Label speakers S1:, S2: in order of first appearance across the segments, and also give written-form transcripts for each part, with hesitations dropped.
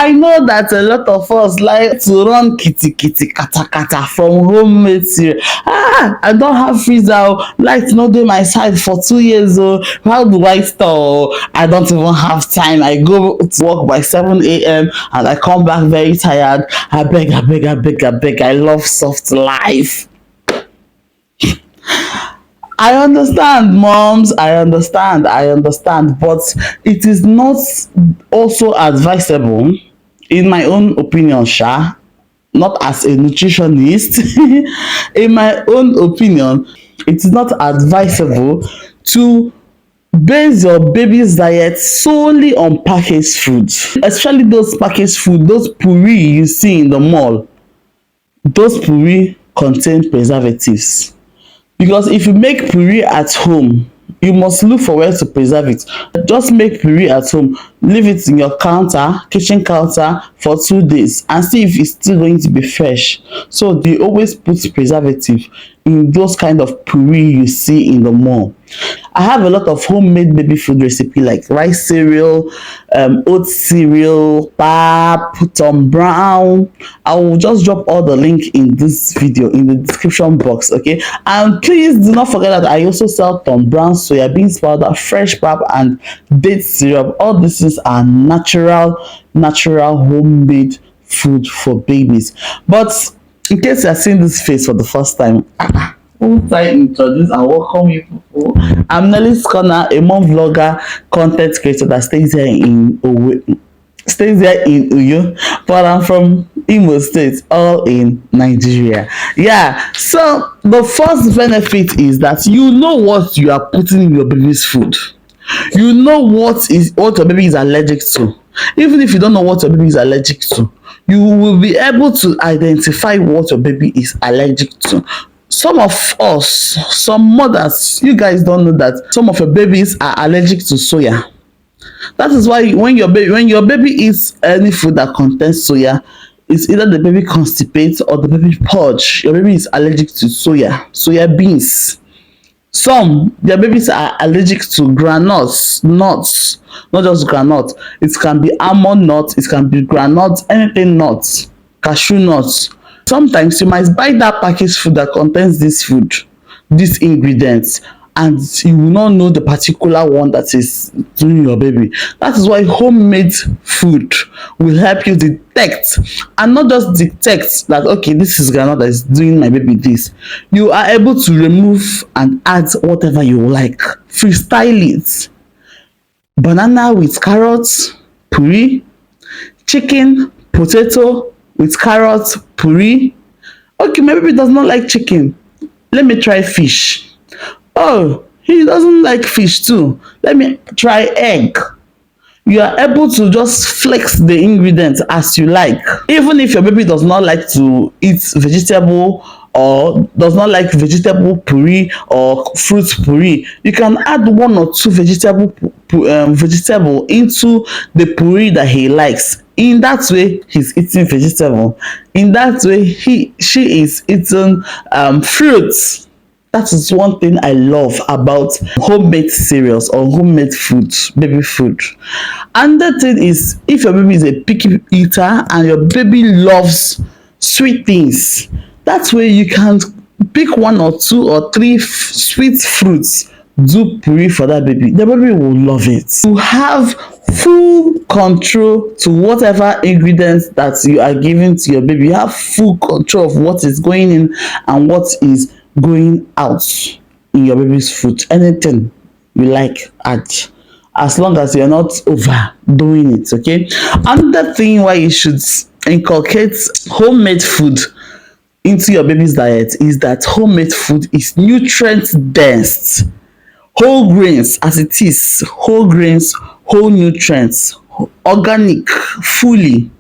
S1: I know that a lot of us like to run kitty kitty kata kata from homemade cereal. I don't have freezer oh, light no dey my side for 2 years oh, how do I store oh? I don't even have time. I go to work by 7 a.m. and I come back very tired. Abeg abeg abeg abeg, I love soft life. I understand, moms. I understand, but it is not also advisable, in my own opinion, Sha, not as a nutritionist, in my own opinion, it is not advisable to base your baby's diet solely on packaged food, especially those packaged food, those puree you see in the mall. Those puree contain preservatives. Because if you make puree at home, you must look for where to preserve it. Just make puree at home, leave it in your kitchen counter for 2 days and see if it's still going to be fresh. So they always put preservative in those kind of puree you see in the mall. I have a lot of homemade baby food recipe like rice cereal, oat cereal, pap, Tom Brown. I will just drop all the link in this video in the description box, okay? And please do not forget that I also sell Tom Brown, soya beans powder, fresh pap, and date syrup. All these things are natural homemade food for babies. But in case you are seeing this face for the first time, won't I introduce and welcome you people? I'm Nelly's Corner, a mom vlogger, content creator that stays here in Uyo, but I'm from Imo State, all in Nigeria. Yeah, so the first benefit is that you know what you are putting in your baby's food. You know what your baby is allergic to. Even if you don't know what your baby is allergic to, you will be able to identify what your baby is allergic to. Some of us, some mothers, you guys don't know that some of your babies are allergic to soya. That is why when your baby eats any food that contains soya, it's either the baby constipates or the baby purge. Your baby is allergic to soya beans. Some, their babies are allergic to groundnuts, nuts, not just groundnut. It can be almond nuts, it can be groundnuts, anything nuts, cashew nuts. Sometimes you might buy that packaged food that contains these ingredients, and you will not know the particular one that is doing your baby. That is why homemade food will help you detect, and not just detect that, okay, this is groundnut that is doing my baby this. You are able to remove and add whatever you like. Freestyle it. Banana with carrots, puree. Chicken, potato with carrots, puree. Okay, my baby does not like chicken. Let me try fish. Oh, he doesn't like fish too. Let me try egg. You are able to just flex the ingredients as you like. Even if your baby does not like to eat vegetable or does not like vegetable puree or fruit puree, you can add one or two vegetable into the puree that he likes. In that way, he's eating vegetable. In that way, she is eating fruits. That is one thing I love about homemade cereals or homemade food, baby food. Another thing is, if your baby is a picky eater and your baby loves sweet things, that way you can pick one or two or three sweet fruits, do puree for that baby. The baby will love it. You have full control to whatever ingredients that you are giving to your baby. You have full control of what is going in and what is going out in your baby's food. Anything you like, add, as long as you're not overdoing it. Okay. Another thing why you should inculcate homemade food into your baby's diet is that homemade food is nutrient dense. Whole grains, as it is, whole grains, whole nutrients, organic, fully,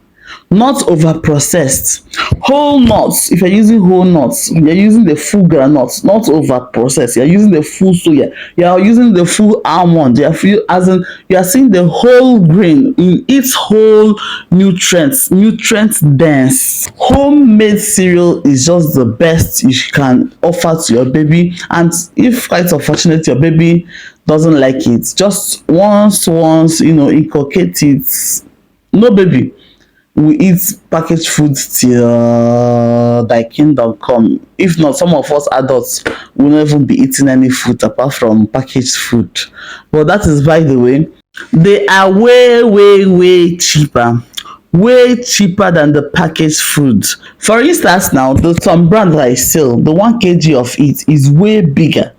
S1: not over processed. Whole nuts, if you're using whole nuts, you're using the full groundnuts, not over processed. You're using the full soya, you're using the full almond, you are seeing the whole grain in its whole nutrient dense. Homemade cereal is just the best you can offer to your baby, and if quite unfortunate your baby doesn't like it, just once inculcate it. No baby, we eat packaged food till thy kingdom come. If not, some of us adults will not even be eating any food apart from packaged food. But that is by the way. They are way cheaper, way cheaper than the packaged food. For instance now, the some brand that I sell, the 1 kg of it is way bigger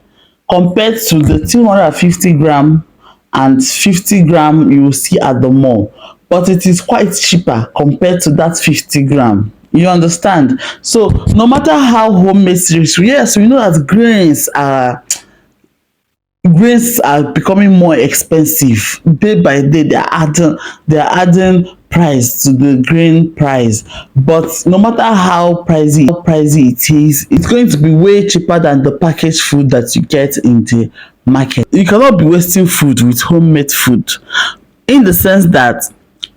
S1: compared to the 250 gram and 50 gram you will see at the mall, but it is quite cheaper compared to that 50 gram. You understand? So no matter how homemade cereals, yes, we know that grains are becoming more expensive day by day. They are adding price to the grain price, but no matter how pricey it is, it's going to be way cheaper than the packaged food that you get in the market. You cannot be wasting food with homemade food, in the sense that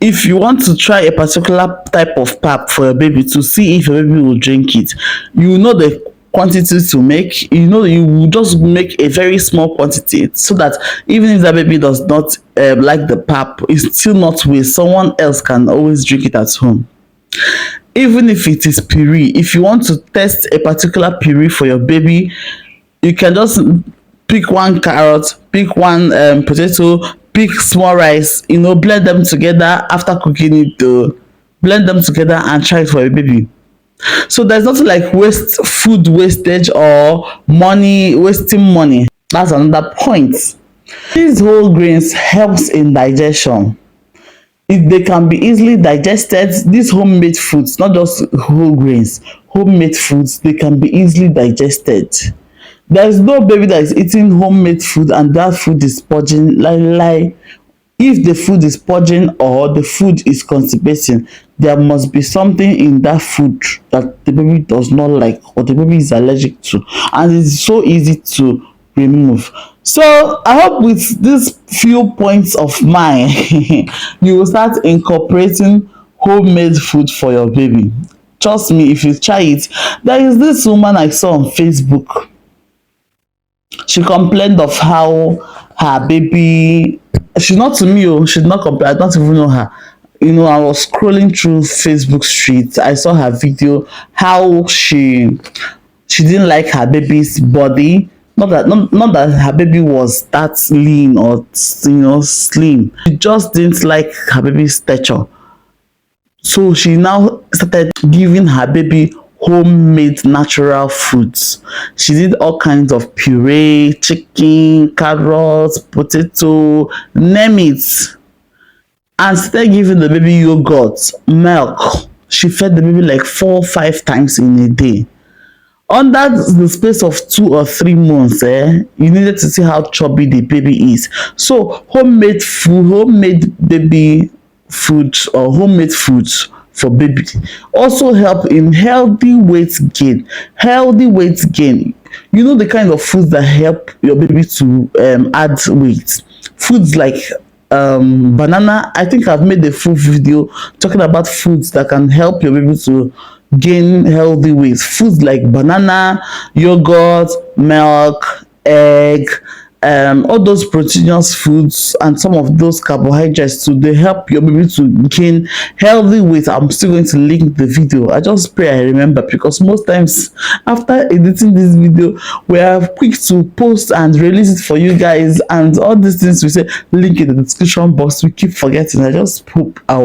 S1: if you want to try a particular type of pap for your baby to see if your baby will drink it, you know the quantity to make. You know you will just make a very small quantity so that even if that baby does not like the pap, it's still not waste. Someone else can always drink it at home. Even if it is puree, if you want to test a particular puree for your baby, you can just pick one carrot, pick one potato, pick small rice, blend them together after cooking it, to blend them together and try it for a baby. So there's nothing like food wastage or money wasting money. That's another point. These whole grains helps in digestion. If they can be easily digested, these homemade foods, not just whole grains, homemade foods, they can be easily digested. There is no baby that is eating homemade food and that food is purging. Like if the food is purging or the food is constipating, there must be something in that food that the baby does not like or the baby is allergic to, and it's so easy to remove. So I hope with these few points of mine you will start incorporating homemade food for your baby. Trust me, if you try it. There is this woman I saw on Facebook. She complained of how her baby, she's not to me, oh, she's not complain, I don't even know her. I was scrolling through Facebook streets, I saw her video, how she didn't like her baby's body. Not that her baby was that lean or slim. She just didn't like her baby's stature. So she now started giving her baby homemade natural foods. She did all kinds of puree, chicken, carrots, potato, name it. And started giving the baby yogurt, milk. She fed the baby like 4 or 5 times in a day. Under the space of 2 or 3 months, you needed to see how chubby the baby is. So homemade food, homemade baby food or homemade foods for baby also help in healthy weight gain. Healthy weight gain. You know the kind of foods that help your baby to add weight. Foods like banana. I think I've made a full video talking about foods that can help your baby to gain healthy weight. Foods like banana, yogurt, milk, egg, all those proteinous foods and some of those carbohydrates too, they help your baby to gain healthy weight. I'm still going to link the video. I just pray I remember, because most times after editing this video we are quick to post and release it for you guys, and all these things we say link in the description box, we keep forgetting. I just hope I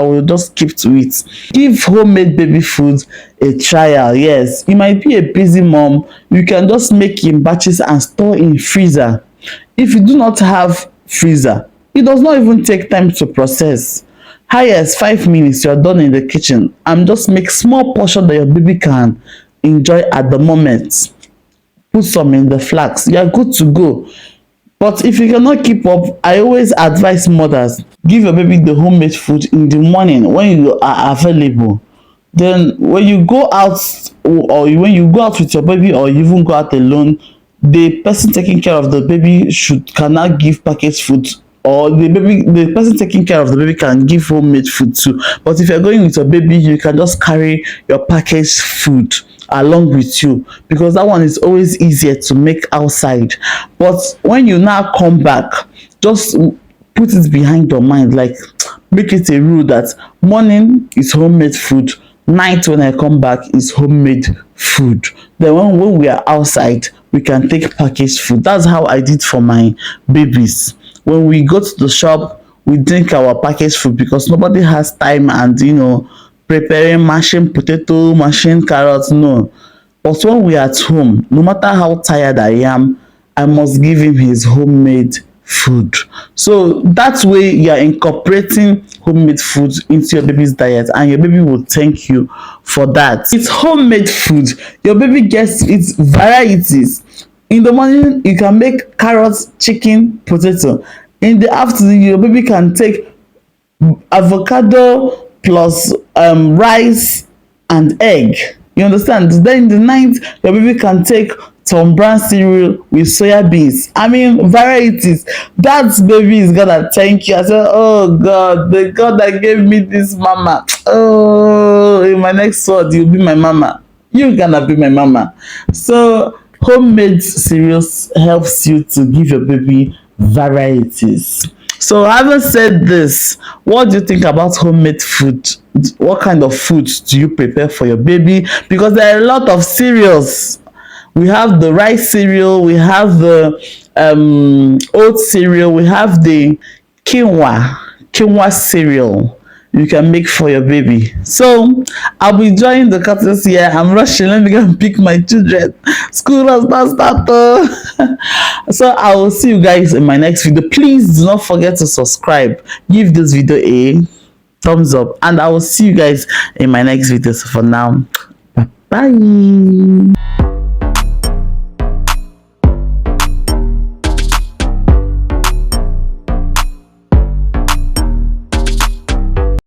S1: will just keep to it. Give homemade baby food a trial. Yes, you might be a busy mom, you can just make in batches and store in freezer. If you do not have freezer, it does not even take time to process. Highest 5 minutes, you're done in the kitchen, and just make small portion that your baby can enjoy at the moment. Put some in the flask, you're good to go. But if you cannot keep up, I always advise mothers, give your baby the homemade food in the morning when you are available. Then when you go out, or when you go out with your baby, or you even go out alone, the person taking care of the baby cannot give packaged food, or the person taking care of the baby can give homemade food too. But if you're going with your baby, you can just carry your packaged food along with you, because that one is always easier to make outside. But when you now come back, just put it behind your mind, like make it a rule that morning is homemade food, night when I come back is homemade food. Then when we are outside, we can take packaged food. That's how I did for my babies. When we go to the shop, we drink our packaged food because nobody has time and preparing mashing potato, mashing carrots, no. But when we are at home, no matter how tired I am, I must give him his homemade food. So that way you are incorporating homemade food into your baby's diet, and your baby will thank you for that. It's homemade food. Your baby gets its varieties. In the morning, you can make carrots, chicken, potato. In the afternoon, your baby can take avocado plus rice and egg. You understand? Then in the night, your baby can take some brown cereal with soya beans. I mean, varieties. That baby is gonna thank you. I said, oh God, the God that gave me this mama. Oh, in my next word, you'll be my mama. You're gonna be my mama. So homemade cereals helps you to give your baby varieties. So having said this, what do you think about homemade food? What kind of food do you prepare for your baby? Because there are a lot of cereals. We have the rice cereal, we have the oat cereal, we have the quinoa cereal you can make for your baby. So I'll be joining the curtains here. I'm rushing. Let me go and pick my children. School has not started. So I will see you guys in my next video. Please do not forget to subscribe. Give this video a thumbs up, and I will see you guys in my next video. So for now, bye.